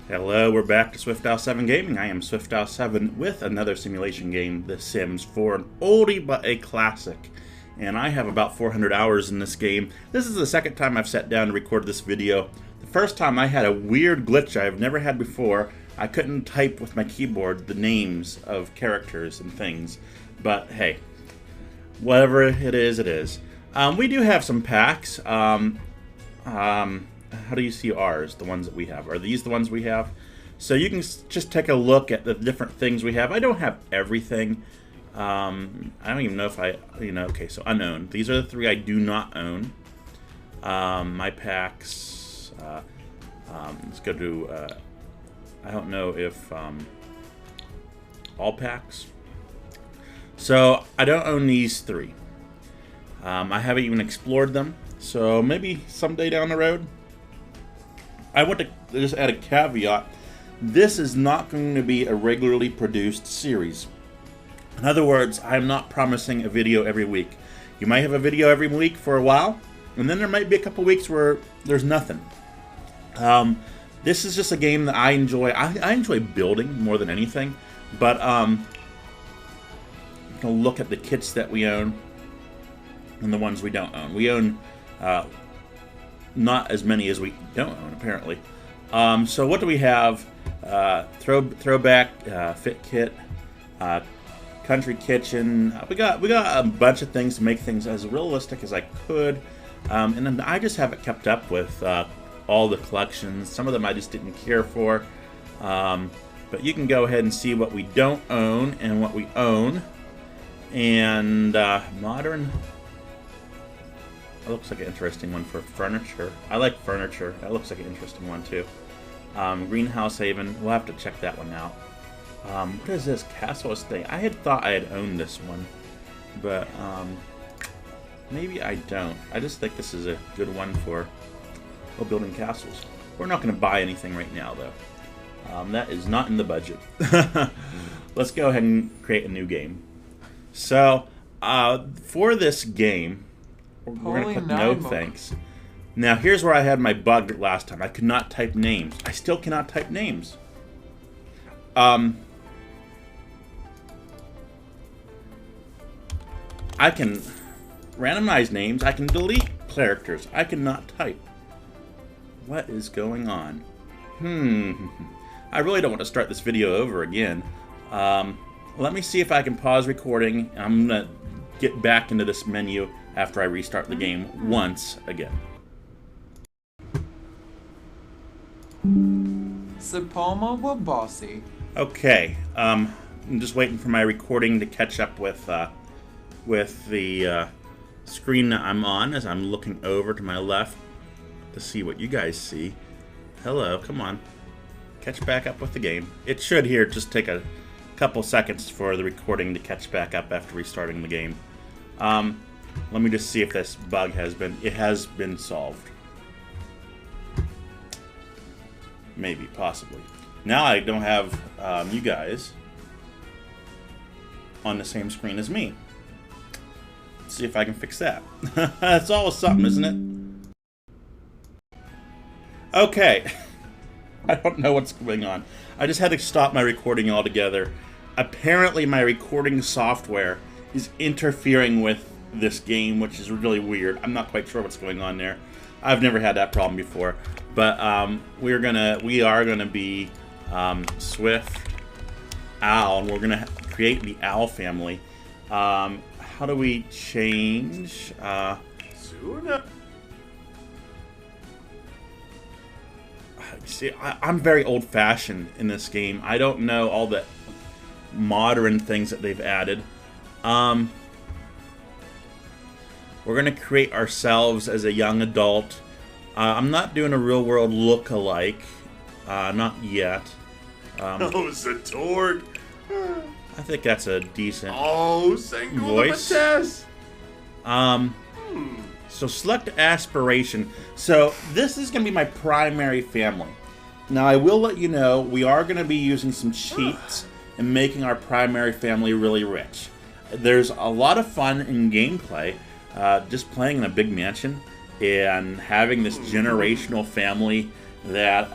Hello, we're back to SwiftOwl7 Gaming. I am SwiftOwl7 with another simulation game, The Sims 4, an oldie but a classic. And I have about 400 hours in this game. This is the second time I've sat down to record this video. The first time I had a weird glitch I've never had before. I couldn't type with my keyboard the names of characters and things. But hey, whatever it is, it is. We do have some packs. How do you see ours, the ones that we have? Are these the ones we have? So you can just take a look at the different things we have. I don't have everything. I don't even know if okay, so unowned. These are the three I do not own. My packs, let's go to, I don't know if, all packs. So I don't own these three. I haven't even explored them. So maybe someday down the road. I want to just add a caveat. This is not going to be a regularly produced series. In other words, I'm not promising a video every week. You might have a video every week for a while, and then there might be a couple weeks where there's nothing. This is just a game that I enjoy. I enjoy building more than anything, but you can look at the kits that we own and the ones we don't own. We own not as many as we don't own, apparently. So what do we have? Throwback fit kit, country kitchen. We got a bunch of things to make things as realistic as I could, and then I just haven't kept up with all the collections. Some of them I just didn't care for, but you can go ahead and see what we don't own and what we own. And modern. That looks like an interesting one for furniture. I like furniture. That looks like an interesting one too. Greenhouse Haven. We'll have to check that one out. What is this? Castle Estate. I had thought I had owned this one, but maybe I don't. I just think this is a good one for building castles. We're not going to buy anything right now though. That is not in the budget. Let's go ahead and create a new game. So for this game, we're going to click no thanks. Now here's where I had my bug last time. I could not type names. I still cannot type names. I can randomize names. I can delete characters. I cannot type. What is going on? I really don't want to start this video over again. Let me see if I can pause recording. I'm going to get back into this menu after I restart the game once again. Sapoma wa bossy. Okay, I'm just waiting for my recording to catch up with the screen that I'm on as I'm looking over to my left to see what you guys see. Hello, come on. Catch back up with the game. It should here just take a couple seconds for the recording to catch back up after restarting the game. Let me just see if this bug has been solved. Maybe, possibly. Now I don't have you guys on the same screen as me. Let's see if I can fix that. That's always something, isn't it? Okay. I don't know what's going on. I just had to stop my recording altogether. Apparently my recording software is interfering with this game, which is really weird. I'm not quite sure what's going on there. I've never had that problem before. But we are gonna be Swift Owl, and we're gonna create the Owl family. How do we change? See, I'm very old-fashioned in this game. I don't know all the modern things that they've added. We're going to create ourselves as a young adult. I'm not doing a real-world look-alike. Not yet. Oh, Zatorg! I think that's a decent voice. So select aspiration. So this is going to be my primary family. Now I will let you know we are going to be using some cheats and making our primary family really rich. There's a lot of fun in gameplay, just playing in a big mansion and having this generational family that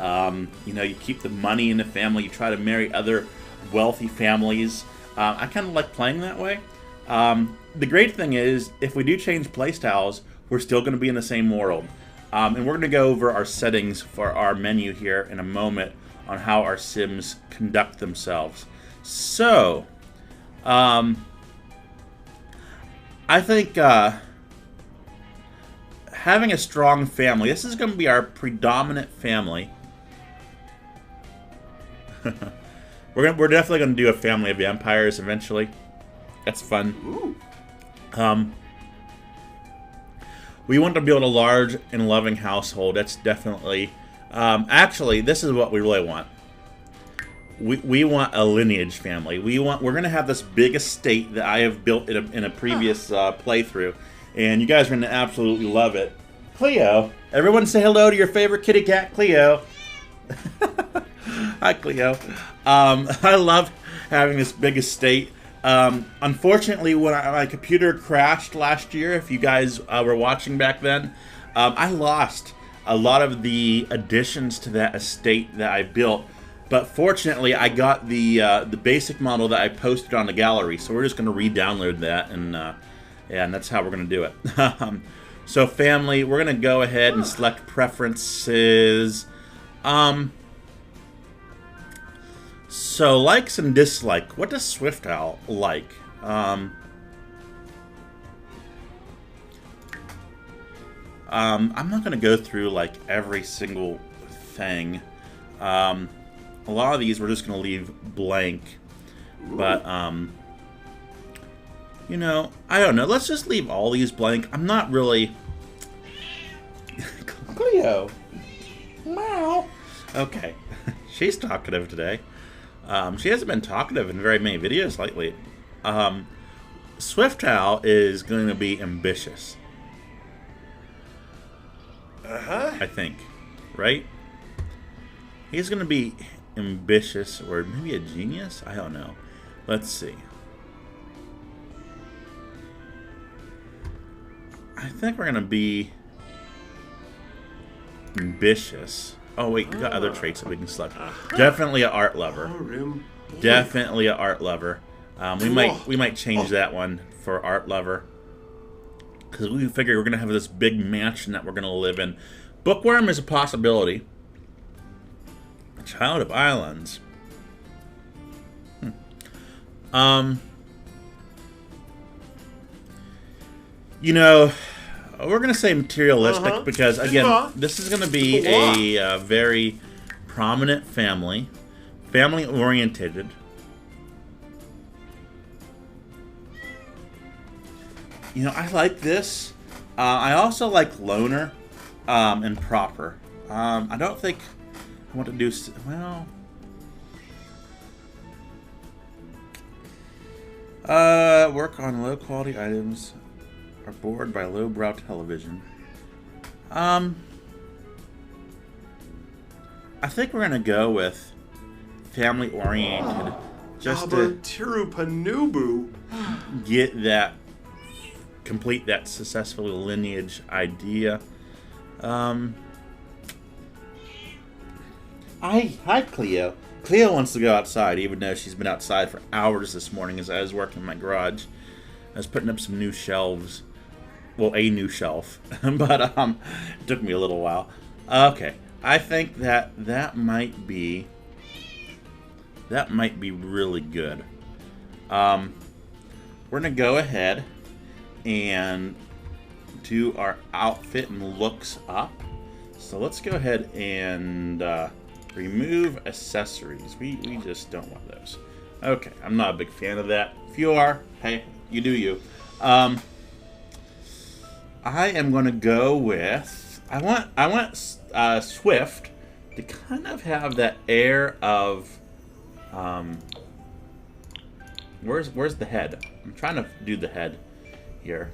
you know, you keep the money in the family. You try to marry other wealthy families. I kind of like playing that way. The great thing is, if we do change playstyles, we're still going to be in the same world. And we're going to go over our settings for our menu here in a moment on how our Sims conduct themselves. So, I think having a strong family, this is going to be our predominant family. We're definitely going to do a family of vampires eventually. That's fun. Ooh. We want to build a large and loving household. That's definitely... actually, this is what we really want. We want a lineage family. We're going to have this big estate that I have built in a previous playthrough. And you guys are going to absolutely love it. Cleo. Everyone say hello to your favorite kitty cat, Cleo. Hi, Cleo. I love having this big estate. Unfortunately, when my computer crashed last year, if you guys were watching back then, I lost a lot of the additions to that estate that I built. But fortunately, I got the basic model that I posted on the gallery, so we're just going to re-download that, and that's how we're going to do it. So family, we're going to go ahead and select preferences. So likes and dislike. What does Swift Owl like? I'm not going to go through like every single thing. A lot of these we're just going to leave blank. But, you know, I don't know. Let's just leave all these blank. I'm not really... Cleo. Meow. Okay. She's talkative today. She hasn't been talkative in very many videos lately. Swift Owl is going to be ambitious. I think. Right? He's going to be ambitious, or maybe a genius? I don't know. Let's see. I think we're going to be ambitious. Oh wait, we got other traits that we can select. Definitely an art lover. Definitely an art lover. We might change that one for art lover, because we figure we're gonna have this big mansion that we're gonna live in. Bookworm is a possibility. Child of Islands. You know, we're going to say materialistic because, again, this is going to be a very prominent family. Family-oriented. You know, I like this. I also like loner and proper. I don't think I want to do... Well... work on low-quality items... are bored by lowbrow television. I think we're gonna go with family-oriented, just to get that, complete that successful lineage idea. Hi, Cleo. Cleo wants to go outside, even though she's been outside for hours this morning as I was working in my garage. I was putting up some new shelves. Well, a new shelf, but it took me a little while. Okay, I think that might be really good. We're gonna go ahead and do our outfit and looks up. So let's go ahead and remove accessories. We just don't want those. Okay, I'm not a big fan of that. If you are, hey, you do you. I am going to go with... I want Swift to kind of have that air of... Where's the head? I'm trying to do the head here.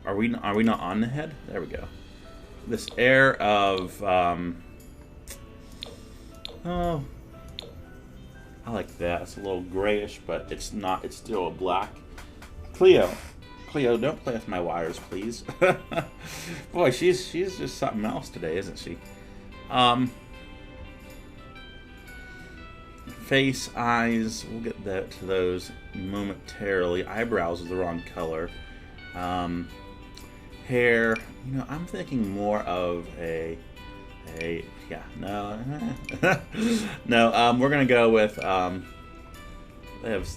Are we not on the head? There we go. This air of... oh... I like that. It's a little grayish, but it's not. It's still a black. Cleo, Cleo, don't play with my wires, please. Boy, she's just something else today, isn't she? Face, eyes, we'll get to those momentarily. Eyebrows is the wrong color. Hair, you know, I'm thinking more of yeah, no. No, we're going to go with, they have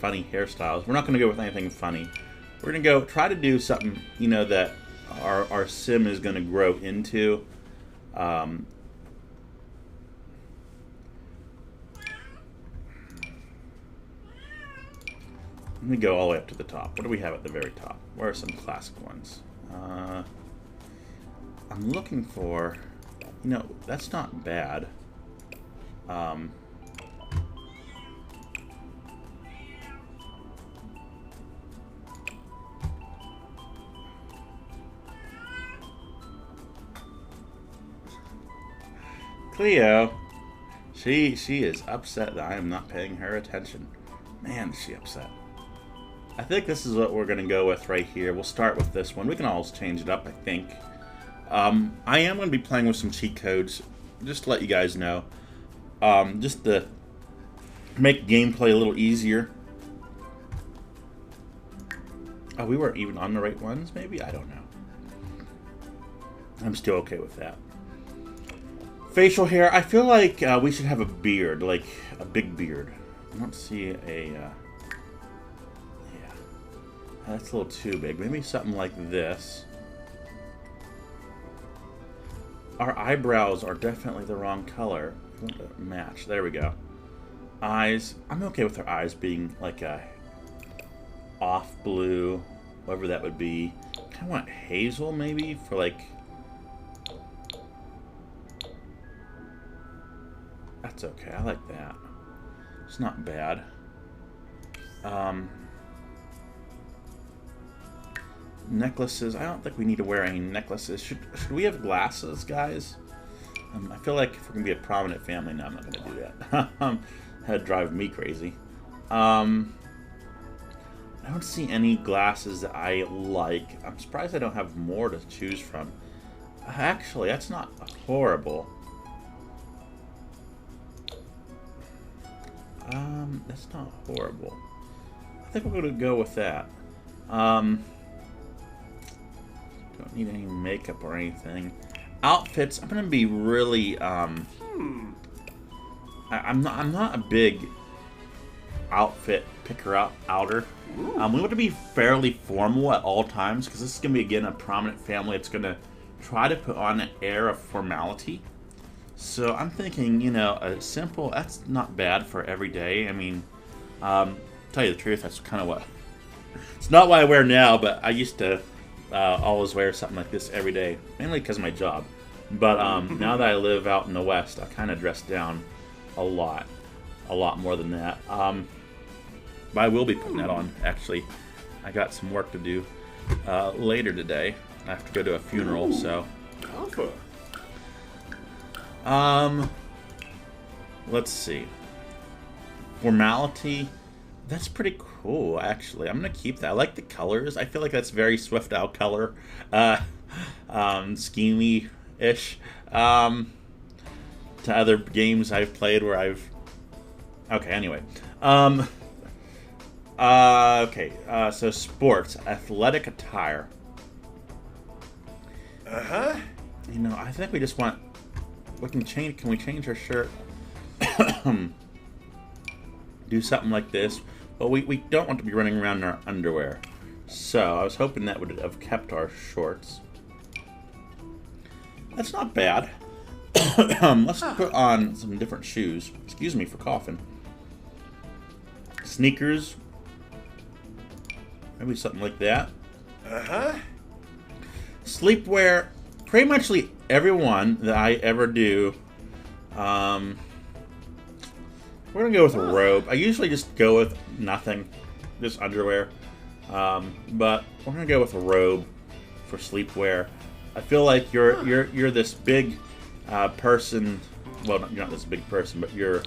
funny hairstyles. We're not going to go with anything funny. We're going to go try to do something, you know, that our sim is going to grow into. Let me go all the way up to the top. What do we have at the very top? Where are some classic ones? I'm looking for, you know, that's not bad. Cleo, she is upset that I am not paying her attention. Man, is she upset. I think this is what we're going to go with right here. We'll start with this one. We can always change it up, I think. I am going to be playing with some cheat codes, just to let you guys know. Just to make gameplay a little easier. Oh, we weren't even on the right ones, maybe? I don't know. I'm still okay with that. Facial hair. I feel like we should have a beard, like a big beard. I don't see a... yeah. That's a little too big. Maybe something like this. Our eyebrows are definitely the wrong color. We want to match. There we go. Eyes. I'm okay with our eyes being like a off blue, whatever that would be. Kind of want hazel maybe for like... That's okay. I like that. It's not bad. Necklaces. I don't think we need to wear any necklaces. Should we have glasses, guys? I feel like if we're going to be a prominent family, no, I'm not going to do that. That'd drive me crazy. I don't see any glasses that I like. I'm surprised I don't have more to choose from. Actually, that's not horrible. That's not horrible. I think we're going to go with that. Don't need any makeup or anything. Outfits. I'm going to be really. I'm not a big outfit picker-outer. We want to be fairly formal at all times because this is going to be again a prominent family. It's going to try to put on an air of formality. So I'm thinking, you know, a simple, that's not bad for every day. I mean, tell you the truth, that's kind of what, it's not what I wear now, but I used to always wear something like this every day, mainly because of my job. But now that I live out in the West, I kind of dress down a lot more than that. But I will be putting that on, actually. I got some work to do later today. I have to go to a funeral, so... Alpha. Let's see. Formality. That's pretty cool, actually. I'm going to keep that. I like the colors. I feel like that's very Swift Out color. Schemy-ish. To other games I've played where I've... Okay, anyway. Okay, so sports. Athletic attire. Uh-huh. You know, I think we just want... We can change. Can we change our shirt? Do something like this. But we don't want to be running around in our underwear. So I was hoping that would have kept our shorts. That's not bad. Let's put on some different shoes. Excuse me for coughing. Sneakers. Maybe something like that. Uh-huh. Sleepwear. Pretty much everyone that I ever do, we're going to go with a robe. I usually just go with nothing, just underwear. But we're going to go with a robe for sleepwear. I feel like you're this big person. Well, you're not this big person, but you're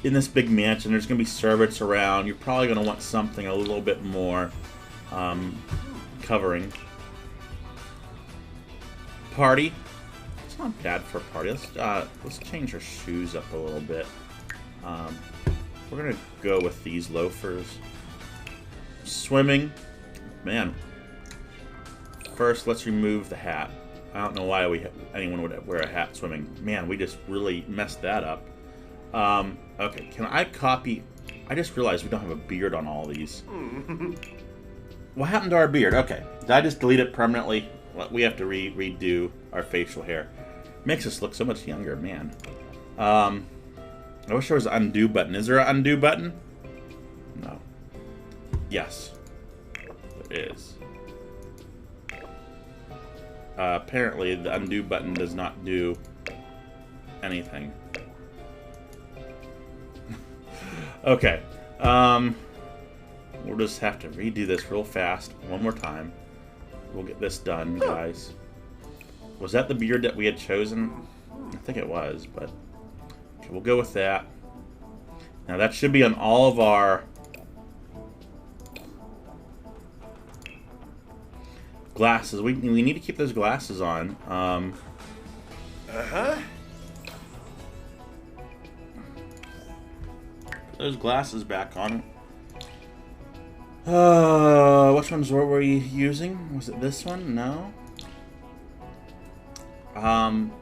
in this big mansion. There's going to be servants around. You're probably going to want something a little bit more covering. Party. It's not bad for a party. Let's change our shoes up a little bit. We're going to go with these loafers. Swimming. Man. First, let's remove the hat. I don't know why anyone would wear a hat swimming. Man, we just really messed that up. Okay, can I copy... I just realized we don't have a beard on all these. What happened to our beard? Okay, did I just delete it permanently? We have to redo our facial hair. Makes us look so much younger, man. I wish there was an undo button. Is there an undo button? No. Yes. There is. Apparently, the undo button does not do anything. Okay. We'll just have to redo this real fast one more time. We'll get this done, guys. Was that the beard that we had chosen? I think it was, but... Okay, we'll go with that. Now, that should be on all of our... glasses. We need to keep those glasses on. Put those glasses back on. Which ones were we using? Was it this one? No.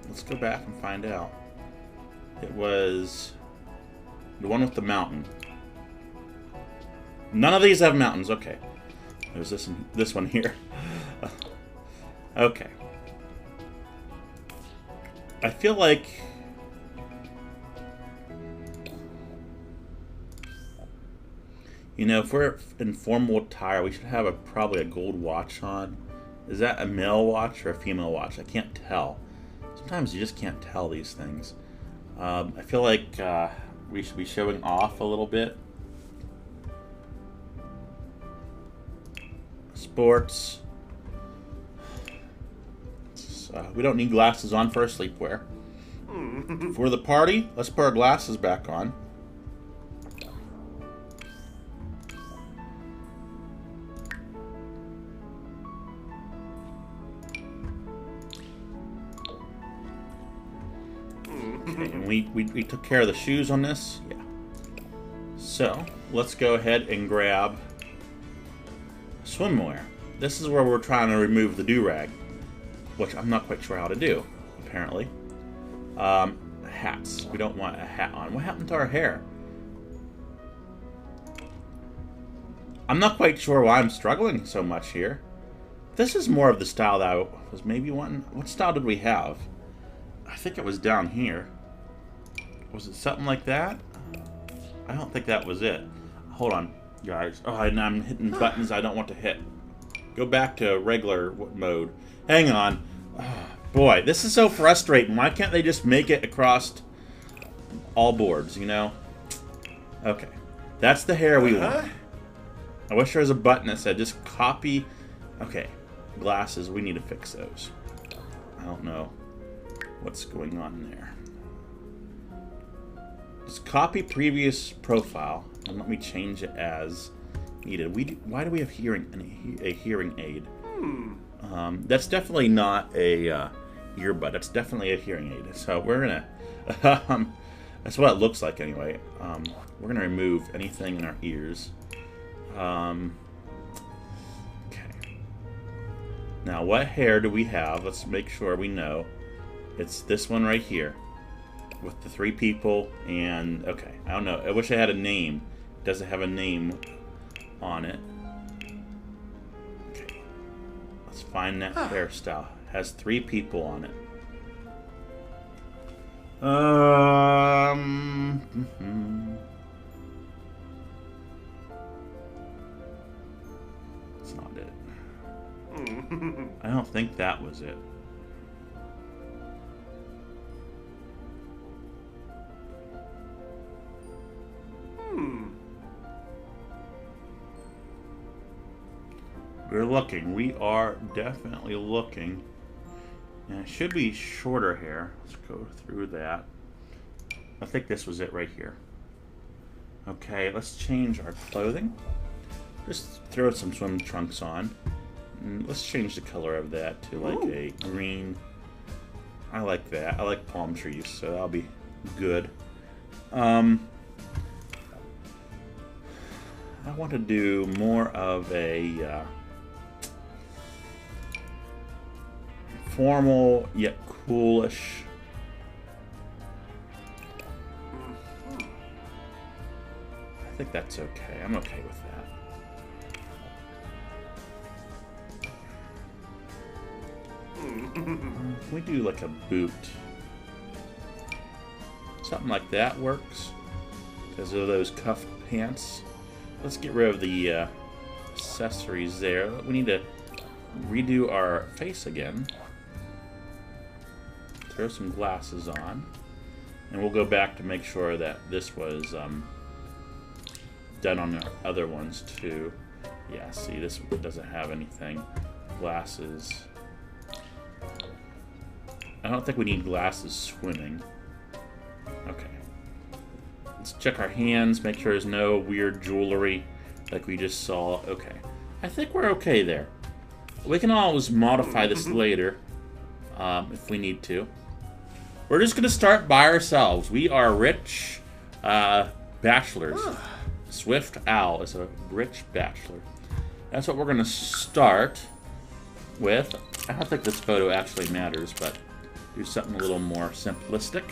Let's go back and find out. It was the one with the mountain. None of these have mountains. Okay. There's this one here. Okay. I feel like... You know, if we're in formal attire, we should have probably a gold watch on. Is that a male watch or a female watch? I can't tell. Sometimes you just can't tell these things. I feel like we should be showing off a little bit. Sports. We don't need glasses on for our sleepwear. For the party, let's put our glasses back on. Okay, and we took care of the shoes on this. Yeah. So, let's go ahead and grab swimwear. This is where we're trying to remove the do-rag, which I'm not quite sure how to do, apparently. Hats. We don't want a hat on. What happened to our hair? I'm not quite sure why I'm struggling so much here. This is more of the style that I was maybe wanting. What style did we have? I think it was down here. Was it something like that? I don't think that was it. Hold on, guys. Oh, and I'm hitting buttons I don't want to hit. Go back to regular mode. Hang on. Oh, boy, this is so frustrating. Why can't they just make it across all boards, you know? Okay. That's the hair we want. I wish there was a button that said just copy. Okay. Glasses, we need to fix those. I don't know what's going on there. Just copy previous profile and let me change it as needed. Why do we have a hearing aid? That's definitely not a earbud. That's definitely a hearing aid. So we're gonna. That's what it looks like anyway. We're gonna remove anything in our ears. Okay. Now, what hair do we have? Let's make sure we know. It's this one right here. With the 3 people and... Okay, I don't know. I wish I had a name. It doesn't have a name on it. Okay. Let's find that hairstyle. It has 3 people on it. That's not it. I don't think that was it. We're looking. We are definitely looking. And it should be shorter hair. Let's go through that. I think this was it right here. Okay, let's change our clothing. Just throw some swim trunks on. And let's change the color of that to like a green. I like that. I like palm trees, so that'll be good. I want to do more of a formal yet coolish. I think that's okay. I'm okay with that. Can we do like a boot? Something like that works. Because of those cuffed pants. Let's get rid of the accessories there. We need to redo our face again. Throw some glasses on. And we'll go back to make sure that this was done on our other ones too. Yeah, see, this doesn't have anything. Glasses. I don't think we need glasses swimming. Okay. Let's check our hands, make sure there's no weird jewelry like we just saw. Okay. I think we're okay there. We can always modify this later if we need to. We're just going to start by ourselves. We are rich bachelors. Swift Owl is a rich bachelor. That's what we're going to start with. I don't think this photo actually matters, but do something a little more simplistic.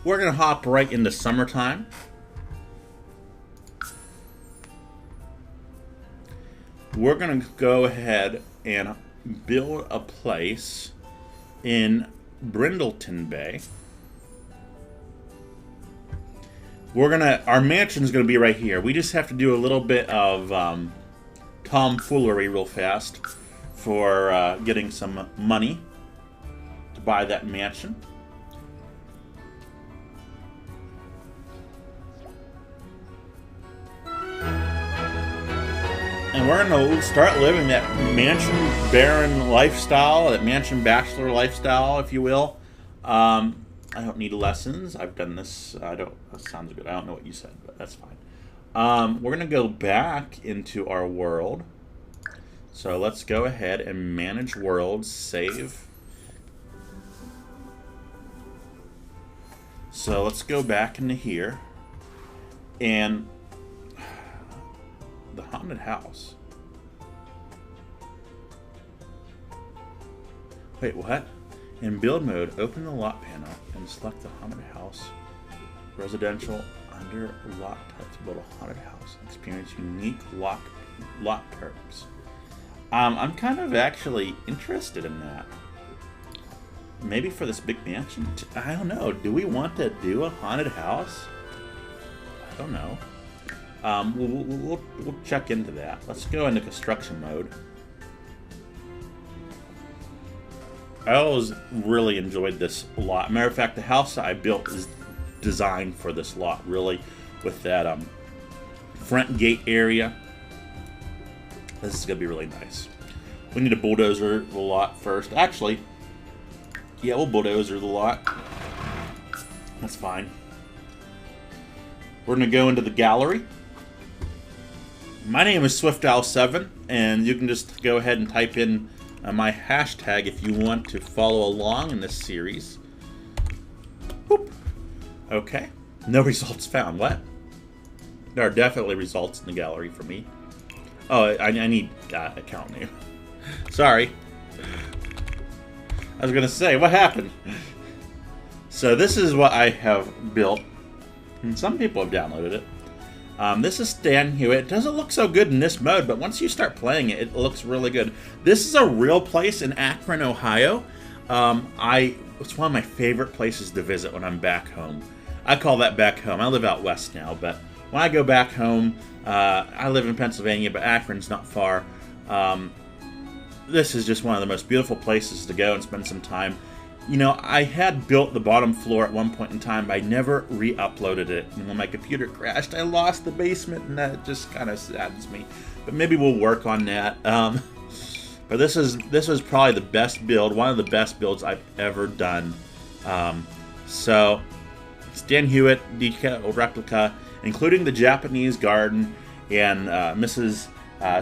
We're going to hop right into summertime. We're going to go ahead and build a place in Brindleton Bay. Our mansion's gonna be right here. We just have to do a little bit of tomfoolery real fast for getting some money to buy that mansion. And we're gonna start living that mansion baron lifestyle, that mansion bachelor lifestyle, if you will. I don't need lessons. I've done this. That sounds good. I don't know what you said, but that's fine. We're gonna go back into our world. So let's go ahead and manage worlds. Save. So let's go back into here, and the haunted house. Wait, what? In build mode, open the lot panel and select the haunted house. Residential under lot type to build a haunted house. Experience unique lot perks. I'm kind of actually interested in that. Maybe for this big mansion? I don't know. Do we want to do a haunted house? I don't know. We'll check into that. Let's go into construction mode. I always really enjoyed this lot. Matter of fact, the house I built is designed for this lot, really, with that front gate area. This is gonna be really nice. We need to bulldozer the lot first. Actually, yeah, we'll bulldozer the lot. That's fine. We're gonna go into the gallery. My name is SwiftOwl7, and you can just go ahead and type in my hashtag if you want to follow along in this series. Boop. Okay. No results found. What? There are definitely results in the gallery for me. Oh, I need account name. Sorry. I was going to say, what happened? So this is what I have built. And some people have downloaded it. This is Stan Hewitt. It doesn't look so good in this mode, but once you start playing it, it looks really good. This is a real place in Akron, Ohio. It's one of my favorite places to visit when I'm back home. I call that back home. I live out west now, but when I go back home, I live in Pennsylvania, but Akron's not far. This is just one of the most beautiful places to go and spend some time. You know, I had built the bottom floor at one point in time, but I never re-uploaded it. And when my computer crashed, I lost the basement, and that just kind of saddens me. But maybe we'll work on that. But this was probably the best build, one of the best builds I've ever done. So, Stan Hewitt replica, including the Japanese garden and Mrs.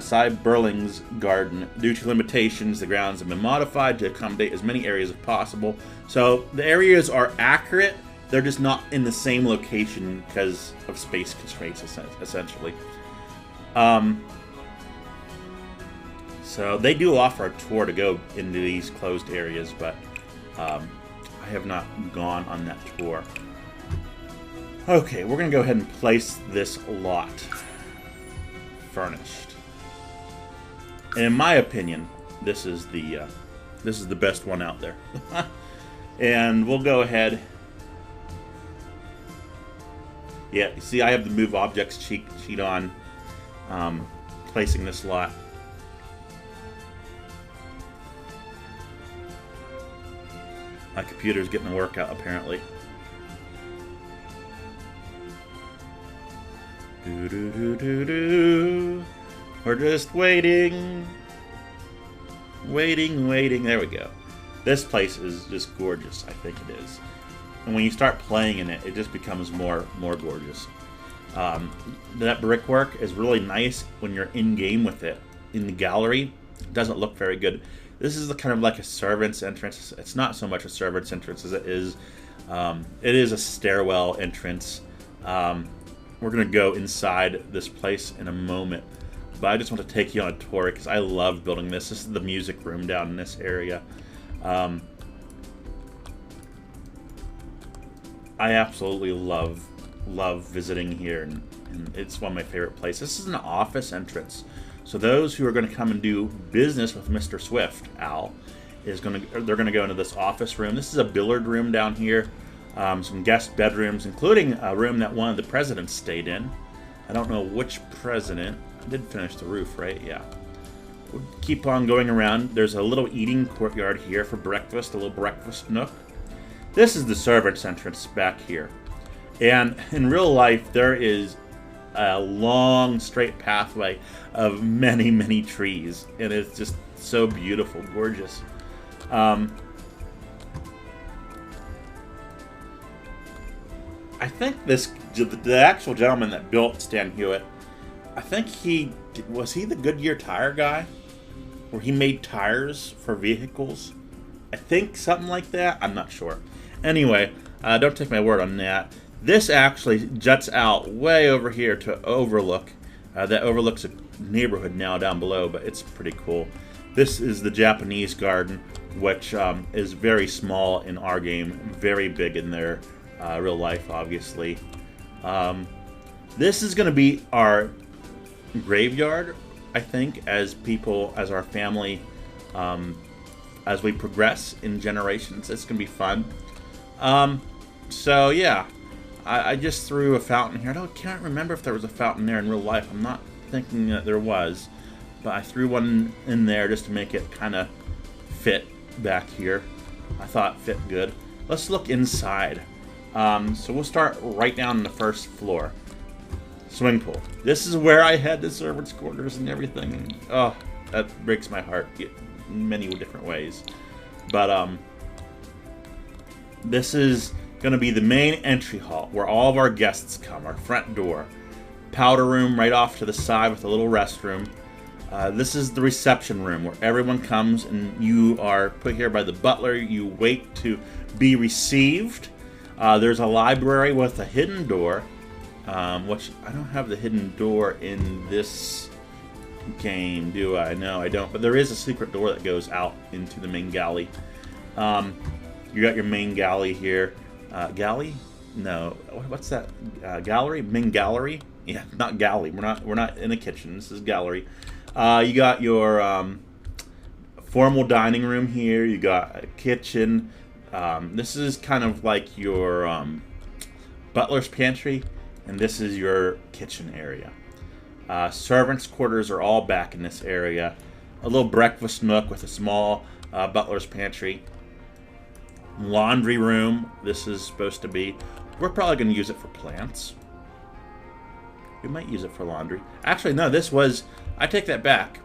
Cy Burling's garden. Due to limitations, the grounds have been modified to accommodate as many areas as possible. So the areas are accurate, they're just not in the same location because of space constraints, essentially. So they do offer a tour to go into these closed areas, but I have not gone on that tour. Okay, we're going to go ahead and place this lot furnished. And in my opinion, this is the best one out there. And we'll go ahead. Yeah, you see I have the move objects sheet on, placing this lot. My computer's getting a workout apparently. We're just waiting. Waiting. There we go. This place is just gorgeous, I think it is. And when you start playing in it, it just becomes more gorgeous. That brickwork is really nice when you're in-game with it. In the gallery, it doesn't look very good. This is kind of like a servant's entrance. It's not so much a servant's entrance as it is a stairwell entrance. We're going to go inside this place in a moment. But I just want to take you on a tour because I love building this. This is the music room down in this area. I absolutely love visiting here, and it's one of my favorite places. This is an office entrance. So those who are going to come and do business with Mr. Swift, Al, they're going to go into this office room. This is a billiard room down here. Some guest bedrooms, including a room that one of the presidents stayed in. I don't know which president. I did finish the roof, right? Yeah. We'll keep on going around. There's a little eating courtyard here for breakfast, a little breakfast nook. This is the servants' entrance back here. And in real life, there is a long, straight pathway of many trees. And it's just so beautiful, gorgeous. I think the actual gentleman that built Stan Hewitt, I think was he the Goodyear tire guy? Where he made tires for vehicles? I think something like that. I'm not sure. Anyway, don't take my word on that. This actually juts out way over here to overlook. That overlooks a neighborhood now down below, but it's pretty cool. This is the Japanese garden, which is very small in our game, very big in their real life, obviously. This is going to be our graveyard, I think, as our family, as we progress in generations. It's going to be fun. So yeah, I just threw a fountain here. I can't remember if there was a fountain there in real life. I'm not thinking that there was, but I threw one in there just to make it kind of fit back here. I thought it fit good. Let's look inside. So we'll start right down on the first floor. Swimming pool. This is where I had the servants' quarters and everything. Oh, that breaks my heart in many different ways. But this is going to be the main entry hall where all of our guests come. Our front door. Powder room right off to the side with a little restroom. This is the reception room where everyone comes and you are put here by the butler. You wait to be received. There's a library with a hidden door, which I don't have the hidden door in this game, do I? No, I don't. But there is a secret door that goes out into the main galley. You got your main galley here. Galley? No. What's that? Gallery? Main gallery? Yeah, not galley. We're not in a kitchen. This is gallery. You got your formal dining room here. You got a kitchen. This is kind of like your butler's pantry, and this is your kitchen area. Servants' quarters are all back in this area. A little breakfast nook with a small butler's pantry. Laundry room, this is supposed to be. We're probably going to use it for plants. We might use it for laundry. Actually, no, I take that back.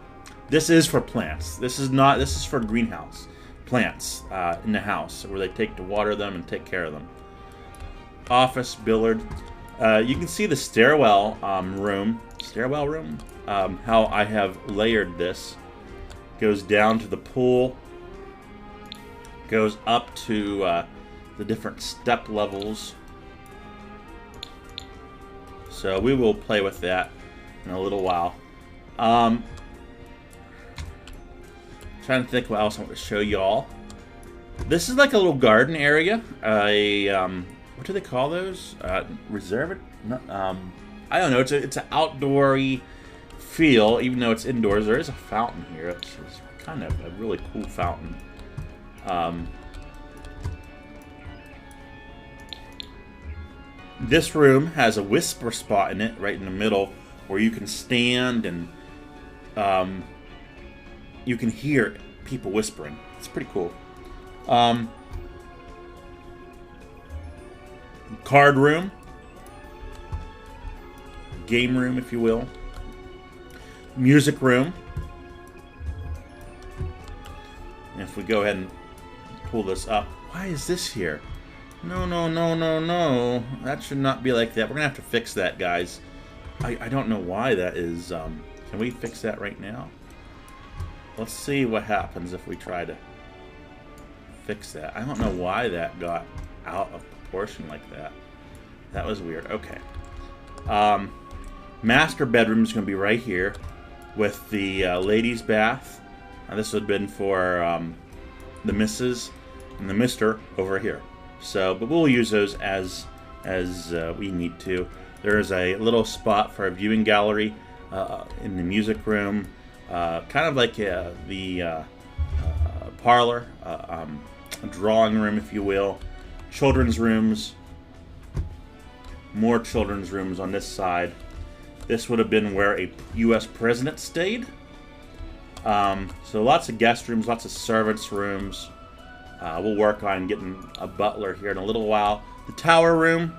This is for plants. This is not. This is for greenhouse plants in the house where they take to water them and take care of them. Office, billiard. You can see the stairwell room. Stairwell room. How I have layered this. Goes down to the pool. Goes up to the different step levels. So we will play with that in a little while. Trying to think what else I want to show y'all. This is like a little garden area. What do they call those? Reserve it? I don't know. It's an outdoory feel, even though it's indoors. There is a fountain here. It's kind of a really cool fountain. This room has a whisper spot in it, right in the middle, where you can stand and you can hear people whispering. It's pretty cool. Card room. Game room, if you will. Music room. And if we go ahead and pull this up. Why is this here? No, no, no, no, no. That should not be like that. We're going to have to fix that, guys. I don't know why that is. Can we fix that right now? Let's see what happens if we try to fix that. I don't know why that got out of proportion like that. That was weird. Okay. Master bedroom is going to be right here with the ladies' bath. This would have been for the missus and the mister over here. So, but we'll use those as we need to. There is a little spot for a viewing gallery in the music room, kind of like the parlor, a drawing room, if you will. Children's rooms, more children's rooms on this side. This would have been where a U.S. president stayed. So lots of guest rooms, lots of servants' rooms. We'll work on getting a butler here in a little while. The tower room.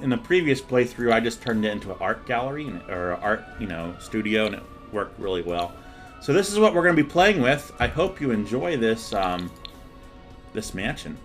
In the previous playthrough, I just turned it into an art gallery or art, studio, and it worked really well. So this is what we're going to be playing with. I hope you enjoy this this mansion.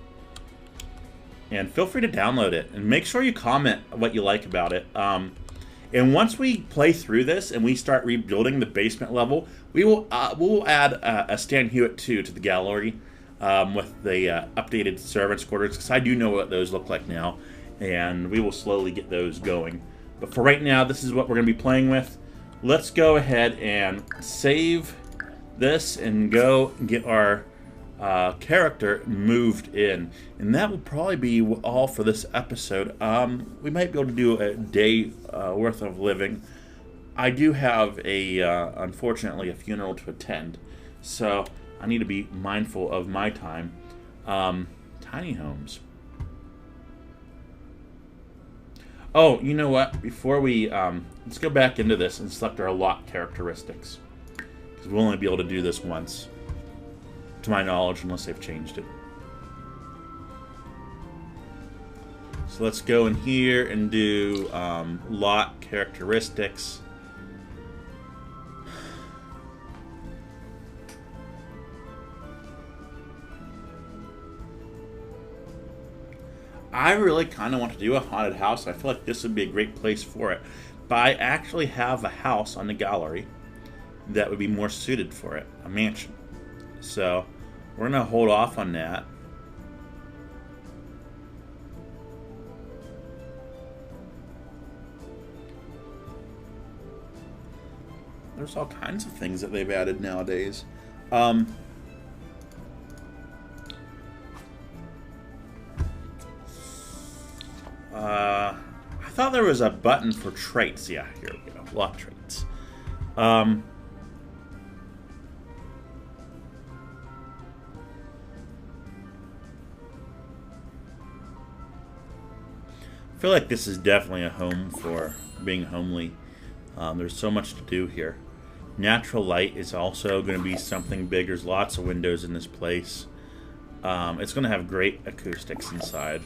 And feel free to download it and make sure you comment what you like about it. And once we play through this and we start rebuilding the basement level, we'll add a Stan Hewitt 2 to the gallery with the updated servants' quarters, because I do know what those look like now, and we will slowly get those going. But for right now, this is what we're going to be playing with. Let's go ahead and save this and go get our character moved in, and that will probably be all for this episode. We might be able to do a day worth of living. I do have unfortunately a funeral to attend, so I need to be mindful of my time. Tiny homes. Oh, you know what? Before we let's go back into this and select our lot characteristics, because we'll only be able to do this once, to my knowledge, unless they've changed it. So let's go in here and do lot characteristics. I really kind of want to do a haunted house. I feel like this would be a great place for it. But I actually have a house on the gallery that would be more suited for it, a mansion. So we're going to hold off on that. There's all kinds of things that they've added nowadays. I thought there was a button for traits. Yeah, here we go. Lot traits. I feel like this is definitely a home for being homely. There's so much to do here. Natural light is also going to be something big. There's lots of windows in this place. It's going to have great acoustics inside.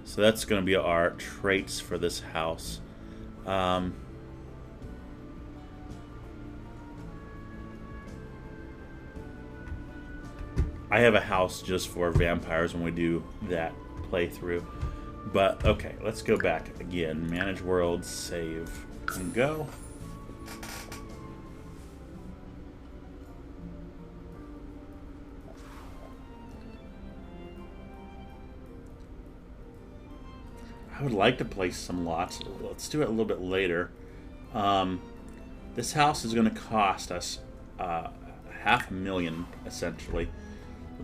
So that's going to be our traits for this house. I have a house just for vampires when we do that playthrough. But, okay, let's go back again. Manage world, save, and go. I would like to place some lots. Let's do it a little bit later. This house is going to cost us $500,000, essentially.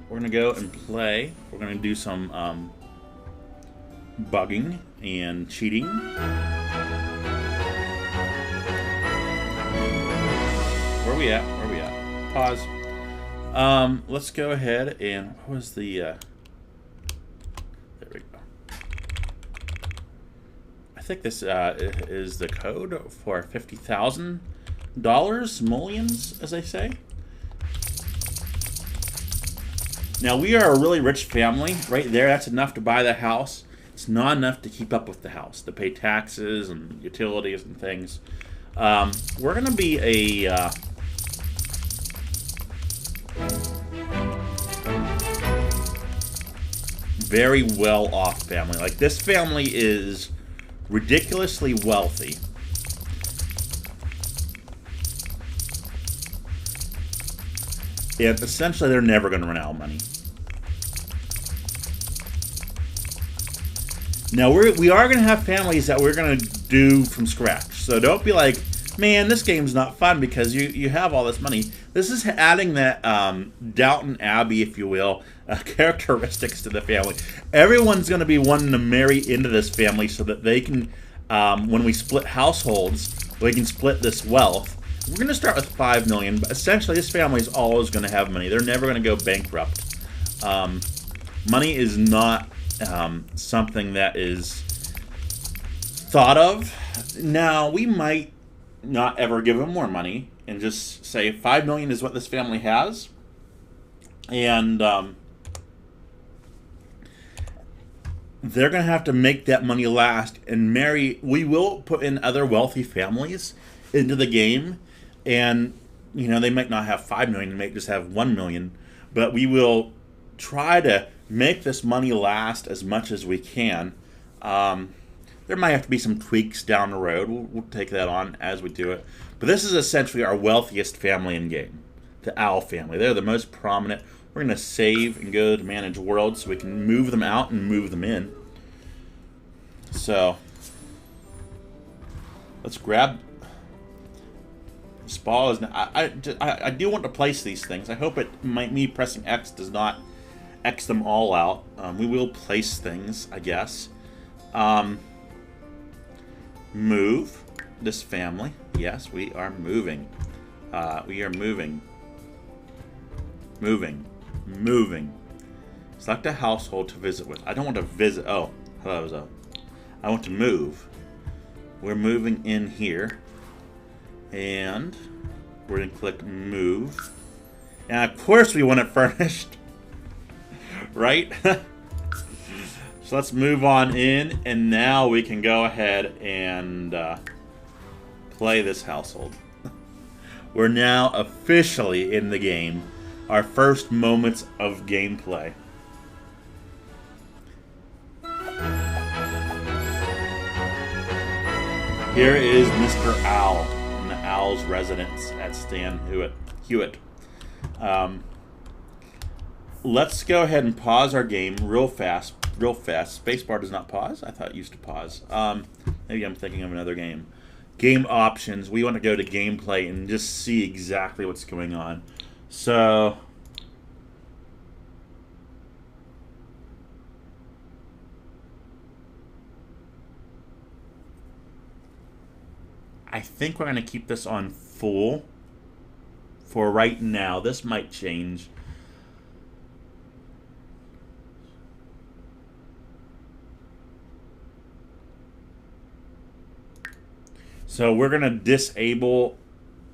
We're going to go and play. We're going to do some bugging and cheating. Where are we at? Where are we at? Pause. Let's go ahead and... What was the... there we go. I think this is the code for $50,000. Millions, as they say. Now, we are a really rich family. Right there, that's enough to buy the house. It's not enough to keep up with the house, to pay taxes and utilities and things. We're going to be a... very well-off family. Like, this family is ridiculously wealthy. And essentially, they're never going to run out of money. Now, we are going to have families that we're going to do from scratch. So don't be like, man, this game's not fun because you have all this money. This is adding that Downton Abbey, if you will, characteristics to the family. Everyone's going to be wanting to marry into this family so that they can, when we split households, we can split this wealth. We're going to start with $5 million, but essentially this family is always going to have money. They're never going to go bankrupt. Money is not something that is thought of. Now, we might not ever give them more money and just say $5 million is what this family has. And they're going to have to make that money last and marry. We will put in other wealthy families into the game. And, you know, they might not have $5 million, they might just have $1 million. But we will try to make this money last as much as we can. There might have to be some tweaks down the road. We'll take that on as we do it. But this is essentially our wealthiest family in game. The Owl family. They're the most prominent. We're going to save and go to manage world so we can move them out and move them in. So, let's grab... Spa is... I do want to place these things. I hope me pressing X does not X them all out. We will place things, I guess. Move this family. Yes, we are moving. We are moving. Moving. Select a household to visit with. I don't want to visit. Oh, that was a... I want to move. We're moving in here. And we're going to click move. And of course we want it furnished. Right? So let's move on in. And now we can go ahead and play this household. We're now officially in the game. Our first moments of gameplay. Here is Mr. Owl. Owl's residence at Stan Hewitt. Let's go ahead and pause our game real fast. Spacebar does not pause. I thought it used to pause. Maybe I'm thinking of another game. Game options. We want to go to gameplay and just see exactly what's going on. So... I think we're going to keep this on full for right now. This might change. So we're going to disable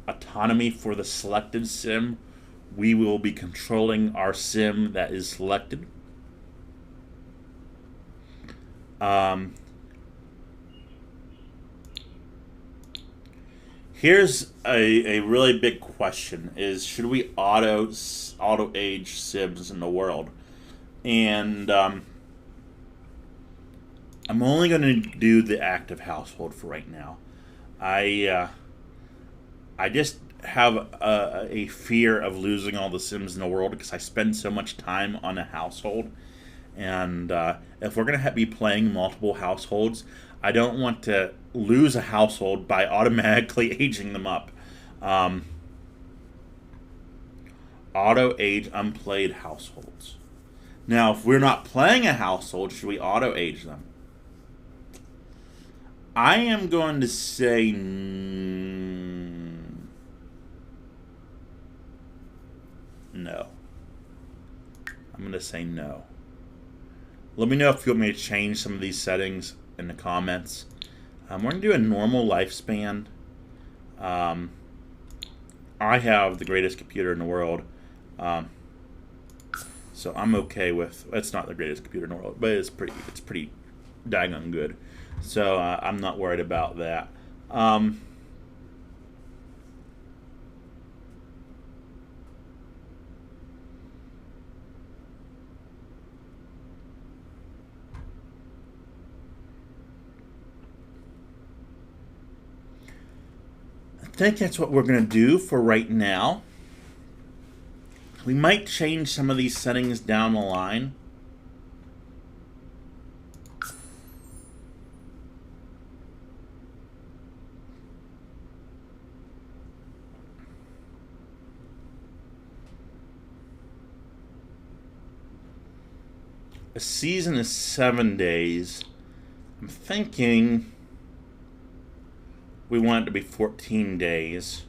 autonomy for the selected sim. We will be controlling our sim that is selected. Here's a really big question: is should we auto age Sims in the world? And I'm only going to do the active household for right now. I just have a fear of losing all the Sims in the world because I spend so much time on a household. And if we're going to be playing multiple households, I don't want to lose a household by automatically aging them up. Auto age unplayed households. Now, if we're not playing a household, should we auto age them? I am going to say no. I'm going to say no. Let me know if you want me to change some of these settings in the comments. We're going to do a normal lifespan. I have the greatest computer in the world. So I'm okay with... It's not the greatest computer in the world, but it's pretty daggone good. So I'm not worried about that. I think that's what we're going to do for right now. We might change some of these settings down the line. A season is 7 days. I'm thinking we want it to be 14 days.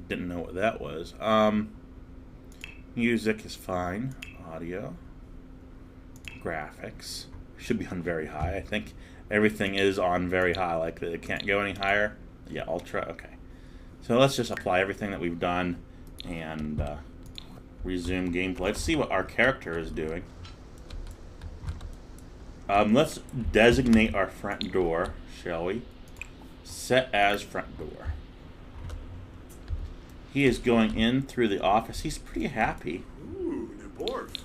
Didn't know what that was. Music is fine. Audio. Graphics. Should be on very high. I think everything is on very high. Like, it can't go any higher. Yeah, ultra. Okay. So let's just apply everything that we've done and resume gameplay. Let's see what our character is doing. Let's designate our front door, shall we? Set as front door. He is going in through the office. He's pretty happy. Ooh, new board.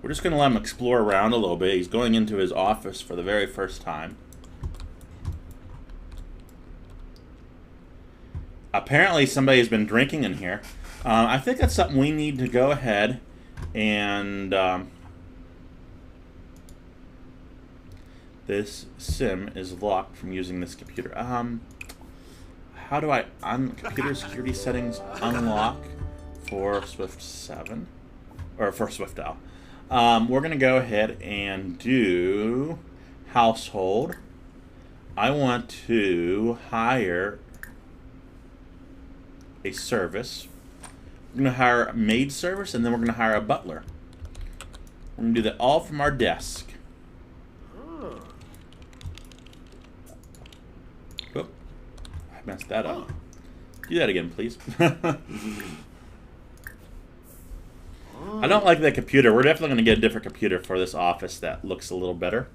We're just going to let him explore around a little bit. He's going into his office for the very first time. Apparently somebody has been drinking in here. I think that's something we need to go ahead and... this sim is locked from using this computer. How do I computer security settings unlock for Swift 7 or for SwiftL? We're gonna go ahead and do household. I want to hire a service. We're gonna hire a maid service, and then we're gonna hire a butler. We're gonna do that all from our desk. Messed that up. Do that again, please. I don't like that computer. We're definitely going to get a different computer for this office that looks a little better.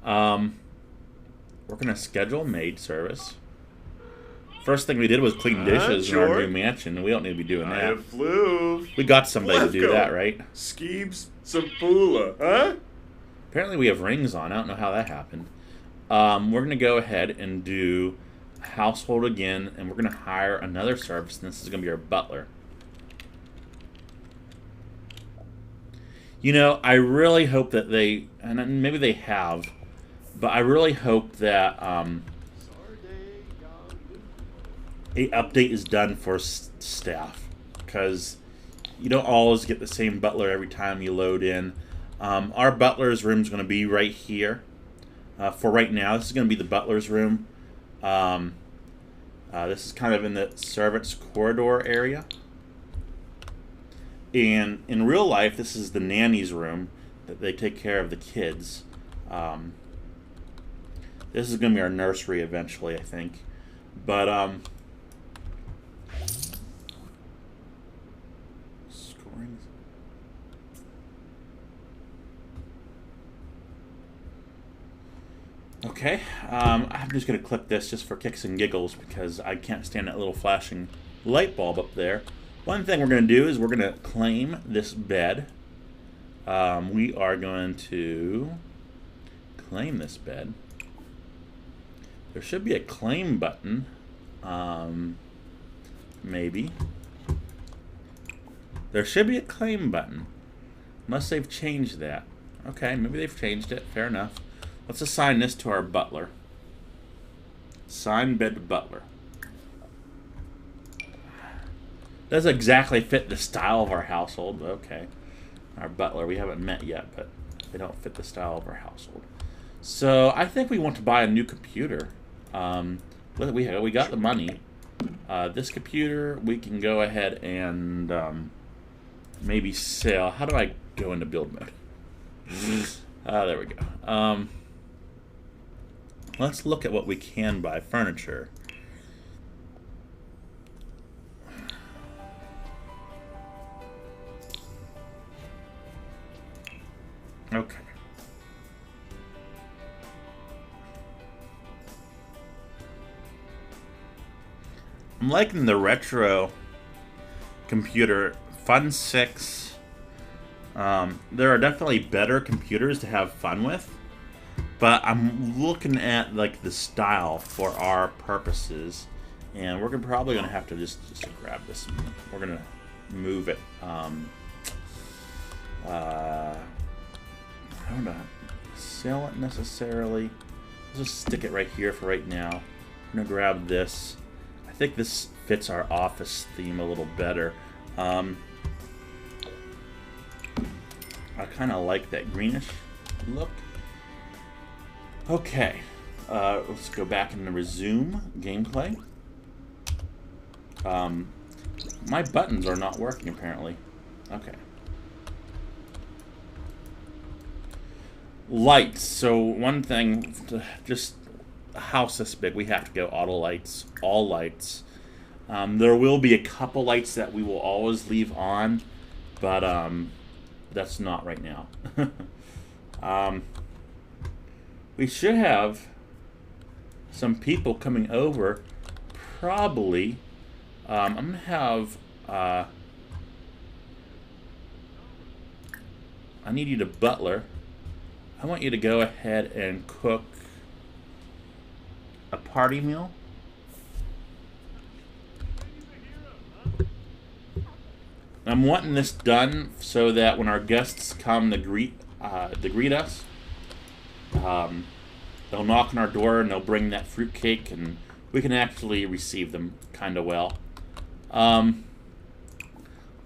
We're going to schedule maid service. First thing we did was clean dishes in our new mansion. We don't need to be doing that. We got somebody to do that, right? Skeebs Sapula, huh? Apparently we have rings on. I don't know how that happened. We're going to go ahead and do household again, and we're going to hire another service, and this is going to be our butler. You know, I really hope that they, and maybe they have, but I really hope that a update is done for staff, because you don't always get the same butler every time you load in. Our butler's room is going to be right here. For right now, this is going to be the butler's room. This is kind of in the servants corridor area. And in real life, this is the nanny's room. that they take care of the kids. This is going to be our nursery eventually, I think. But scoring. Okay, I'm just going to click this just for kicks and giggles because I can't stand that little flashing light bulb up there. One thing we're going to do is we're going to claim this bed. We are going to claim this bed. There should be a claim button. Maybe. There should be a claim button. Unless they've changed that. Okay, maybe they've changed it. Fair enough. Let's assign this to our butler. Assign bed to butler. Doesn't exactly fit the style of our household, but okay. Our butler, we haven't met yet, but they don't fit the style of our household. So I think we want to buy a new computer. We got the money. This computer we can go ahead and maybe sell. How do I go into build mode? There we go. Let's look at what we can buy. Furniture. Okay. I'm liking the retro computer. Fun 6. There are definitely better computers to have fun with, but I'm looking at like the style for our purposes, and we're probably gonna have to just grab this. We're gonna move it. I don't know, sell it necessarily. Let's just stick it right here for right now. I'm gonna grab this. I think this fits our office theme a little better. I kind of like that greenish look. Okay, let's go back and resume gameplay. My buttons are not working apparently. Okay. Lights. So one thing, just a house this big, we have to go auto lights, all lights. There will be a couple lights that we will always leave on, but that's not right now. We should have some people coming over, probably. I'm gonna have I need you to butler. I want you to go ahead and cook a party meal. I'm wanting this done so that when our guests come to greet us, they'll knock on our door and they'll bring that fruitcake, and we can actually receive them kind of well.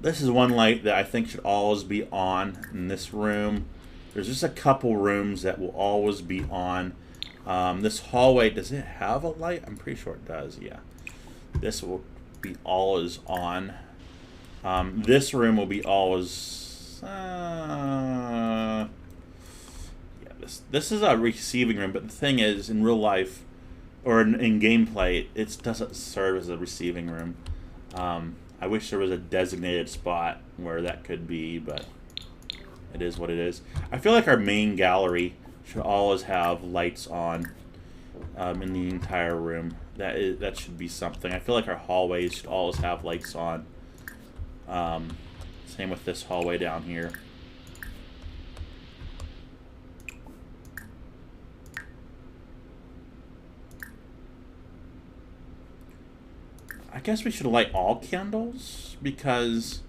This is one light that I think should always be on in this room. There's just a couple rooms that will always be on. This hallway, does it have a light? I'm pretty sure it does, yeah. This will be always on. This room will be always... yeah, this is a receiving room, but the thing is, in real life, or in gameplay, it doesn't serve as a receiving room. I wish there was a designated spot where that could be, but it is what it is. I feel like our main gallery should always have lights on in the entire room. That should be something. I feel like our hallways should always have lights on. Same with this hallway down here. I guess we should light all candles because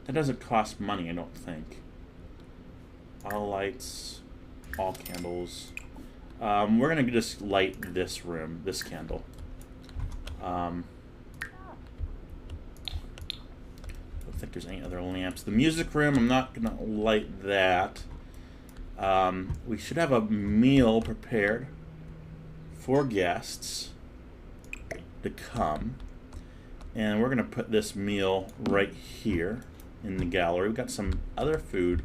that doesn't cost money, I don't think. All lights, all candles. We're gonna just light this room, this candle. I don't think there's any other lamps. The music room, I'm not gonna light that. We should have a meal prepared for guests to come. And we're going to put this meal right here in the gallery. We've got some other food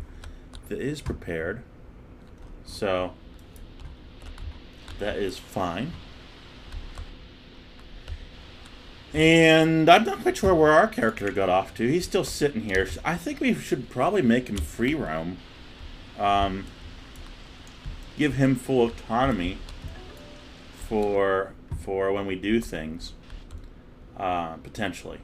that is prepared. So that is fine. And I'm not quite sure where our character got off to. He's still sitting here. I think we should probably make him free roam. Give him full autonomy for when we do things. Potentially.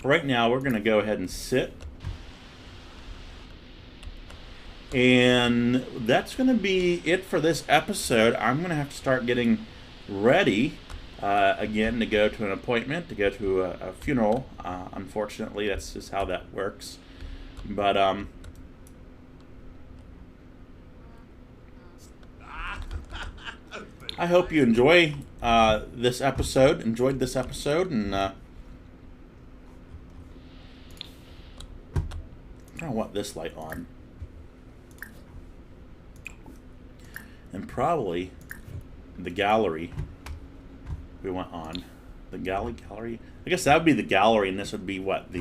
Right now, we're going to go ahead and sit. And that's going to be it for this episode. I'm going to have to start getting ready again to go to an appointment, to go to a funeral. Unfortunately, that's just how that works. But I hope you enjoyed this episode, and I don't want this light on. And probably the gallery we went on. The gallery? I guess that would be the gallery, and this would be what?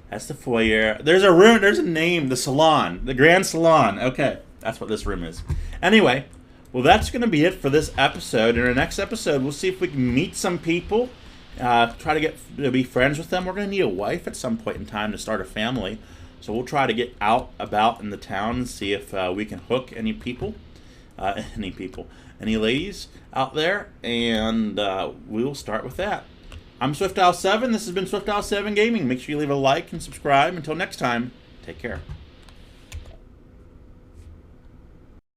That's the foyer. There's a room, there's a name, the salon. The Grand Salon. Okay, that's what this room is. Anyway, well, that's going to be it for this episode. In our next episode, we'll see if we can meet some people, try to be friends with them. We're going to need a wife at some point in time to start a family. So we'll try to get out about in the town and see if we can hook any people. Any ladies out there, and we'll start with that. I'm SwiftOwl7. This has been SwiftOwl7 Gaming. Make sure you leave a like and subscribe. Until next time, take care.